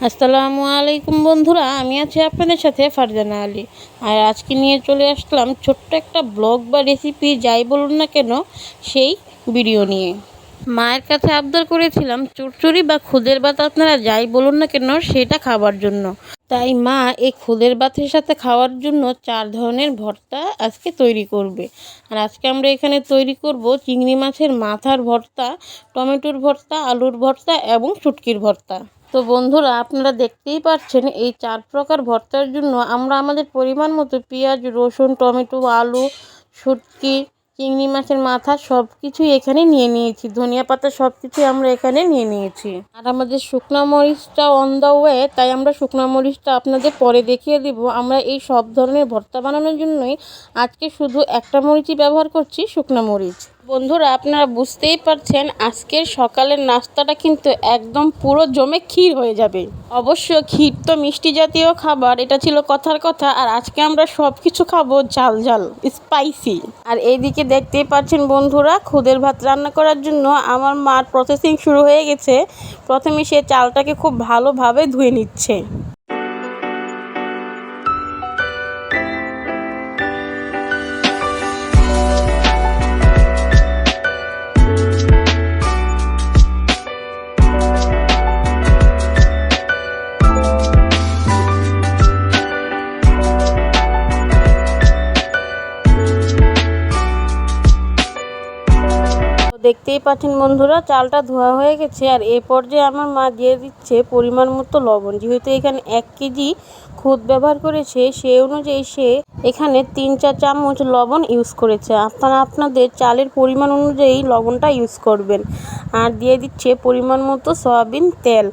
আসসালামু আলাইকুম বন্ধুরা, আমি আছি আপনাদের সাথে ফারজানা আলী। আর আজকে নিয়ে চলে আসলাম ছোট্ট একটা ব্লগ বা রেসিপি, যাই বলুন না কেন সেই ভিডিও নিয়ে। মায়ের কাছে আবদার করেছিলাম চচ্চড়ি বা খুদের ভাত, আপনারা যাই বলুন না কেন সেটা খাবার জন্য। তাই মা এই খুদের ভাতের সাথে খাওয়ার জন্য 4 ধরনের ভর্তা আজকে তৈরি করবে। আর আজকে আমরা এখানে তৈরি করব চিংড়ি মাছের মাথার ভর্তা, টমেটোর ভর্তা, আলুর ভর্তা এবং শুটকির ভর্তা। তো বন্ধুরা, আপনারা দেখতেই পাচ্ছেন এই 4 প্রকার ভর্তার জন্য আমরা আমাদের পরিমাণ মতো পেঁয়াজ, রসুন, টমেটো, আলু, শুটকি, চিংড়ি মাছের মাথা সব কিছুই এখানে নিয়ে নিয়েছি। ধনিয়া পাতা সব কিছুই আমরা এখানে নিয়ে নিয়েছি। আর আমাদের শুকনো মরিচটা অন দ্য ওয়ে, তাই আমরা শুকনো মরিচটা আপনাদের পরে দেখিয়ে দিব। আমরা এই সব ধরনের ভর্তা বানানোর জন্যই আজকে শুধু একটা মরিচই ব্যবহার করছি, শুকনো মরিচ। বন্ধুরা, আপনারা বুঝতেই পারছেন আজকের সকালের নাস্তাটা কিন্তু একদম পুরো জমে ক্ষীর হয়ে যাবে। অবশ্য ক্ষীর তো মিষ্টি জাতীয় খাবার, এটা ছিল কথার কথা। আর আজকে আমরা সব কিছু খাবো ঝাল ঝাল, স্পাইসি। আর এইদিকে দেখতেই পাচ্ছেন বন্ধুরা, খুদের ভাত রান্না করার জন্য আমার মার প্রসেসিং শুরু হয়ে গেছে। প্রথমে সে চালটাকে খুব ভালোভাবে ধুয়ে নিচ্ছে। দেখতেই পাচ্ছেন বন্ধুরা, চালটা ধোয়া হয়ে গেছে। আর এই পর্যায়ে আমার মা দিয়ে দিচ্ছে পরিমাণ মতো লবণ। যেহেতু এখানে 1 কেজি খুদ ব্যবহার করেছে, সেই অনুযায়ী সে এখানে 3-4 চামচ লবণ ইউজ করেছে। আপনারা আপনাদের চালের পরিমাণ অনুযায়ী লবণটা ইউজ করবেন। আর দিয়ে দিচ্ছে পরিমাণ মতো সয়াবিন তেল।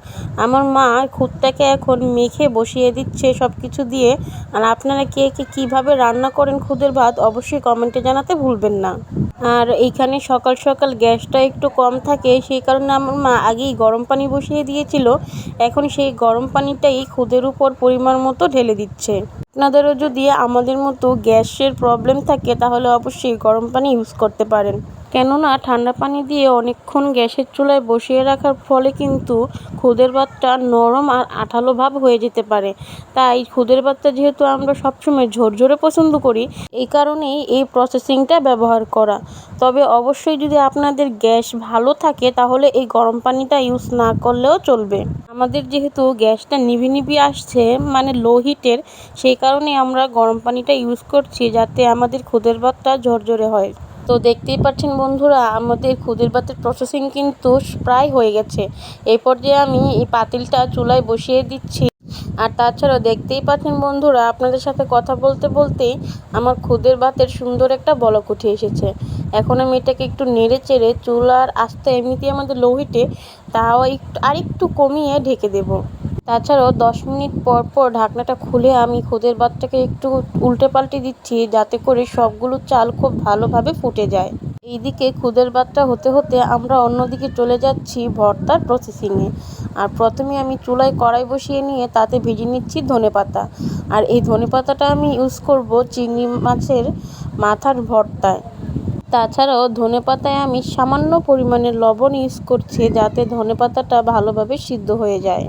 আমার মা খুদটাকে এখন মেখে বসিয়ে দিচ্ছে সব কিছু দিয়ে। আর আপনারা কে কে কীভাবে রান্না করেন খুদের ভাত অবশ্যই কমেন্টে জানাতে ভুলবেন না। আর এইখানে সকাল সকাল গ্যাসটা একটু কম থাকে, সেই কারণে আমার মা আগেই গরম পানি বসিয়ে দিয়েছিল। এখন সেই গরম পানিটাই খুদের উপর পরিমাণ মতো ঢেলে দিচ্ছে। আপনাদেরও যদি আমাদের মতো গ্যাসের প্রবলেম থাকে তাহলে অবশ্যই গরম পানি ইউজ করতে পারেন। কেননা ঠান্ডা পানি দিয়ে অনেকক্ষণ গ্যাসের চুলায় বসিয়ে রাখার ফলে কিন্তু খুদের ভাতটা নরম আর আঠালো ভাব হয়ে যেতে পারে। তাই খুদের ভাতটা যেহেতু আমরা সবসময় ঝরঝরে পছন্দ করি, এই কারণেই এই প্রসেসিংটা ব্যবহার করা। তবে অবশ্যই যদি আপনাদের গ্যাস ভালো থাকে তাহলে এই গরম পানিটা ইউজ না করলেও চলবে। আমাদের যেহেতু গ্যাসটা নিভি নিভি আসছে, মানে লো হিটের, সেই কারণে আমরা গরম পানিটা ইউজ করছি যাতে আমাদের খুদের ভাতটা ঝরঝরে হয়। তো দেখতেই পাচ্ছেন বন্ধুরা, আমাদের খুদের ভাতের প্রসেসিং কিন্তু প্রায় হয়ে গেছে। এই পর্যায়ে আমি এই পাতিলটা চুলায় বসিয়ে দিচ্ছি। আর তাছাড়াও দেখতেই পাচ্ছেন বন্ধুরা, আপনাদের সাথে কথা বলতে বলতেই আমার খুদের ভাতের সুন্দর একটা বলক উঠে এসেছে। এখন আমি এটাকে একটু নেড়ে চেড়ে, চুলার আস্তে এমনিতেই আমাদের লো হিটে, তাও আরেকটু কমিয়ে ঢেকে দেব। তাছাড়াও 10 মিনিট পর পর ঢাকনাটা খুলে আমি খুদের ভাতটাকে একটু উল্টে পাল্টে দিচ্ছি, যাতে করে সবগুলো চাল খুব ভালোভাবে ফুটে যায়। এইদিকে খুদের ভাতটা হতে হতে আমরা অন্যদিকে চলে যাচ্ছি ভর্তার প্রসেসিংয়ে। আর প্রথমে আমি চুলায় কড়াই বসিয়ে নিয়ে তাতে ভেজে নিচ্ছি ধনেপাতা। আর এই ধনেপাতাটা আমি ইউজ করব চিংড়ি মাছের মাথার ভর্তায়। তাছাড়াও ধনেপাতায় আমি সামান্য পরিমাণে লবণ ইউজ করছি, যাতে ধনেপাতাটা ভালোভাবে সিদ্ধ হয়ে যায়।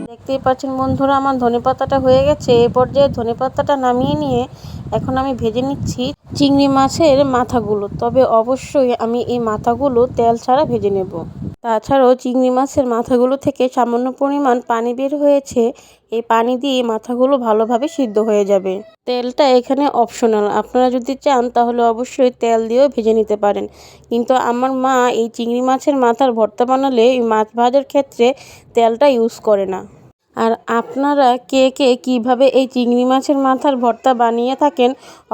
দেখতেই পাচ্ছেন বন্ধুরা, আমার ধনেপাতাটা হয়ে গেছে। এই পর্যায়ে ধনেপাতাটা নামিয়ে নিয়ে এখন আমি ভেজে নিচ্ছি চিংড়ি মাছের মাথাগুলো। তবে অবশ্যই আমি এই মাথাগুলো তেল ছাড়া ভেজে নেব। তাছাড়াও চিংড়ি মাছের মাথাগুলো থেকে সামান্য পরিমাণ পানি বের হয়েছে, এই পানি দিয়ে মাথাগুলো ভালোভাবে সিদ্ধ হয়ে যাবে। তেলটা এখানে অপশনাল, আপনারা যদি চান তাহলে অবশ্যই তেল দিয়েও ভেজে নিতে পারেন। কিন্তু আমার মা এই চিংড়ি মাছের মাথার ভর্তা বানালে এই মাছ ভাজার ক্ষেত্রে তেলটা ইউজ করে না। আর আপনারা কে কে কীভাবে এই চিংড়ি মাছের মাথার ভর্তা বানিয়ে থাকেন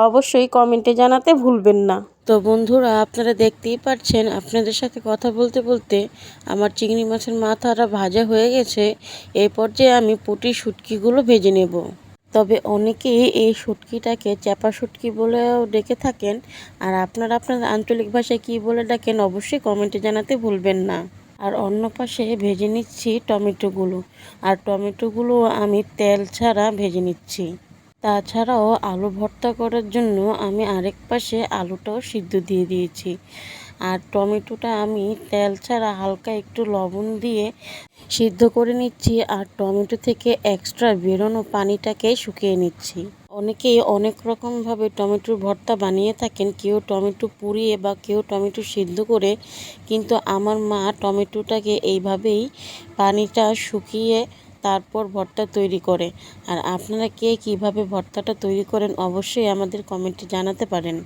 অবশ্যই কমেন্টে জানাতে ভুলবেন না। তো বন্ধুরা, আপনারা দেখতেই পাচ্ছেন আপনাদের সাথে কথা বলতে বলতে আমার চিংড়ি মাছের মাথাটা ভাজা হয়ে গেছে। এই পর্যায়ে আমি পুঁটি শুটকিগুলো ভেজে নেব। তবে অনেকেই এই শুটকিটাকে চ্যাপা শুটকি বলেও ডেকে থাকেন। আর আপনারা আপনাদের আঞ্চলিক ভাষায় কী বলে ডাকেন অবশ্যই কমেন্টে জানাতে ভুলবেন না। আর অন্য পাশে ভেজে নিচ্ছি টমেটোগুলো। আর টমেটোগুলো আমি তেল ছাড়া ভেজে নিচ্ছি। তাছাড়াও আলু ভর্তা করার জন্য আমি আরেক পাশে আলুটাও সিদ্ধ দিয়ে দিয়েছি। আর টমেটোটা আমি তেল ছাড়া হালকা একটু লবণ দিয়ে সিদ্ধ করে নিচ্ছি। আর টমেটো থেকে এক্সট্রা বেরোনো পানিটাকে শুকিয়ে নিচ্ছি। অনেকেই অনেক রকমভাবে টমেটোর ভর্তা বানিয়ে থাকেন, কেউ টমেটো পুড়িয়ে বা কেউ টমেটো সিদ্ধ করে, কিন্তু আমার মা টমেটোটাকে এইভাবেই পানিটা শুকিয়ে তারপর ভর্তা তৈরি করে। আর আপনারা কে কীভাবে ভর্তাটা তৈরি করেন অবশ্যই আমাদের কমেন্টে জানাতে পারেন।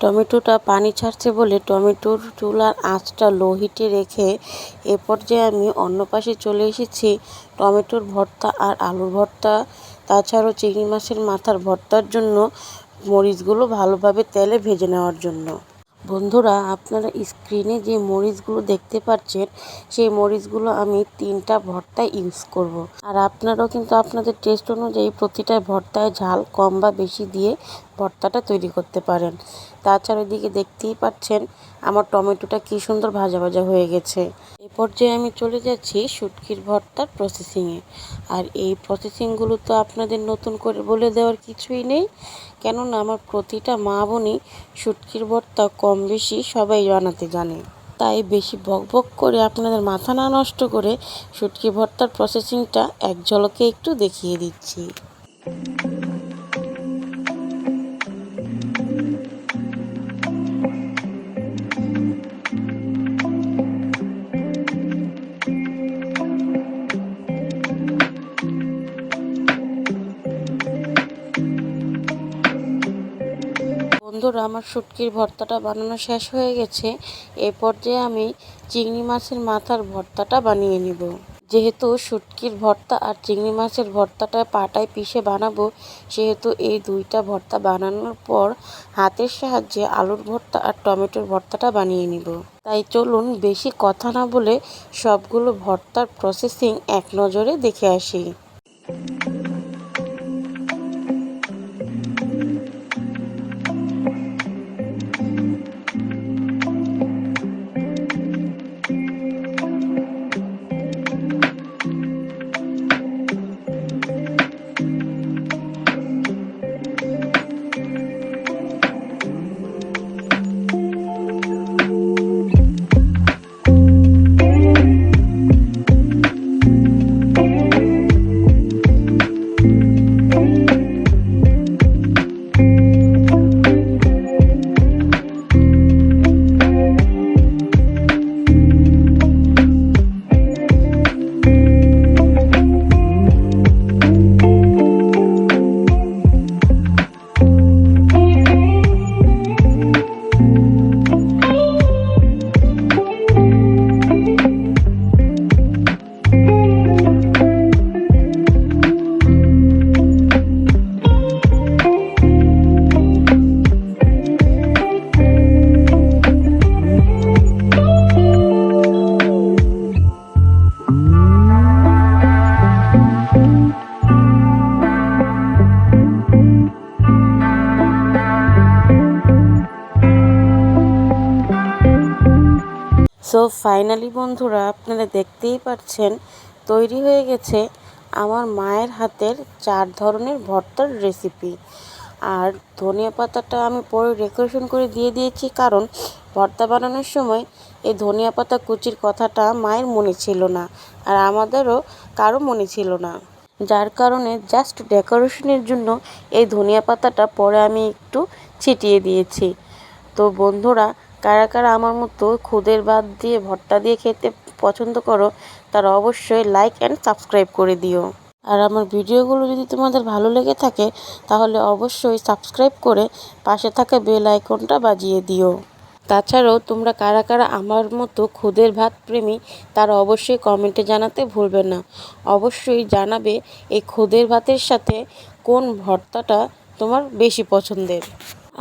টমেটোটা পানি ছাড়ছে বলে টমেটোর চুলার আঁচটা লো হিটে রেখে এ পর্যায়ে আমি অন্য পাশে চলে এসেছি টমেটোর ভর্তা আর আলুর ভর্তা, তাছাড়াও চিংড়ি মাছের মাথার ভর্তার জন্য মরিচগুলো ভালোভাবে তেলে ভেজে নেওয়ার জন্য। বন্ধুরা, আপনারা স্ক্রিনে যে মরিচগুলো দেখতে পাচ্ছেন সেই মরিচগুলো আমি 3টা ভর্তায় ইউজ করব। আর আপনারাও কিন্তু আপনাদের টেস্ট অনুযায়ী প্রতিটা ভর্তায় ঝাল কম বা বেশি দিয়ে ভর্তাটা তৈরি করতে পারেন। তাছাড়া এদিকে দেখতেই পাচ্ছেন আমার টমেটোটা কি সুন্দর ভাজা ভাজা হয়ে গেছে। এ পর্যায়ে আমি চলে যাচ্ছি শুটকির ভর্তার প্রসেসিংয়ে। আর এই প্রসেসিংগুলো তো আপনাদের নতুন করে বলে দেওয়ার কিছুই নেই, কেননা আমার প্রতিটা মা বোনই শুটকির ভর্তা কম বেশি সবাই বানাতে জানে। তাই বেশি বকবক করে আপনাদের মাথা না নষ্ট করে শুটকি ভর্তার প্রসেসিংটা এক ঝলকে একটু দেখিয়ে দিচ্ছি। বন্ধুরা, আমার শুটকির ভর্তাটা বানানো শেষ হয়ে গেছে। এই পর্যায়ে আমি চিংড়ি মাছের মাথার ভর্তাটা বানিয়ে নিব। যেহেতু শুটকির ভর্তা আর চিংড়ি মাছের ভর্তাটা পাটায় পিষে বানাবো, সেহেতু এই 2টা ভর্তা বানানোর পর হাতের সাহায্যে আলুর ভর্তা আর টমেটোর ভর্তাটা বানিয়ে নিব। তাই চলুন বেশি কথা না বলে সবগুলো ভর্তার প্রসেসিং এক নজরে দেখে আসি। সো ফাইনালি বন্ধুরা, আপনারা দেখতেই পাচ্ছেন তৈরি হয়ে গেছে আমার মায়ের হাতের 4 ধরনের ভর্তার রেসিপি। আর ধনিয়া পাতাটা আমি পরে ডেকোরেশন করে দিয়ে দিয়েছি, কারণ ভর্তা বানানোর সময় এই ধনিয়া পাতা কুচির কথাটা মায়ের মনে ছিল না, আর আমাদেরও কারো মনে ছিল না, যার কারণে জাস্ট ডেকোরেশনের জন্য এই ধনিয়া পাতাটা পরে আমি একটু ছিটিয়ে দিয়েছি। তো বন্ধুরা, কারা কারা আমার মতো খুদের ভাত দিয়ে ভর্তা দিয়ে খেতে পছন্দ করো তারা অবশ্যই লাইক অ্যান্ড সাবস্ক্রাইব করে দিও। আর আমার ভিডিওগুলো যদি তোমাদের ভালো লেগে থাকে তাহলে অবশ্যই সাবস্ক্রাইব করে পাশে থাকা বেল আইকনটা বাজিয়ে দিও। তাছাড়াও তোমরা কারা কারা আমার মতো খুদের ভাত প্রেমী তারা অবশ্যই কমেন্টে জানাতে ভুলবে না। অবশ্যই জানাবে এই খুদের ভাতের সাথে কোন ভর্তাটা তোমার বেশি পছন্দের।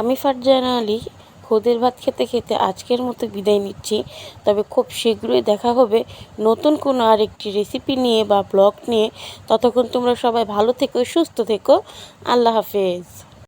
আমি ফারজানা আলী খুদের ভাত খেতে খেতে আজকের মতো বিদায় নিচ্ছি। তবে খুব শীঘ্রই দেখা হবে নতুন কোনো আরেকটি রেসিপি নিয়ে বা ব্লগ নিয়ে। ততক্ষণ তোমরা সবাই ভালো থেকো, সুস্থ থেকো। আল্লাহ হাফেজ।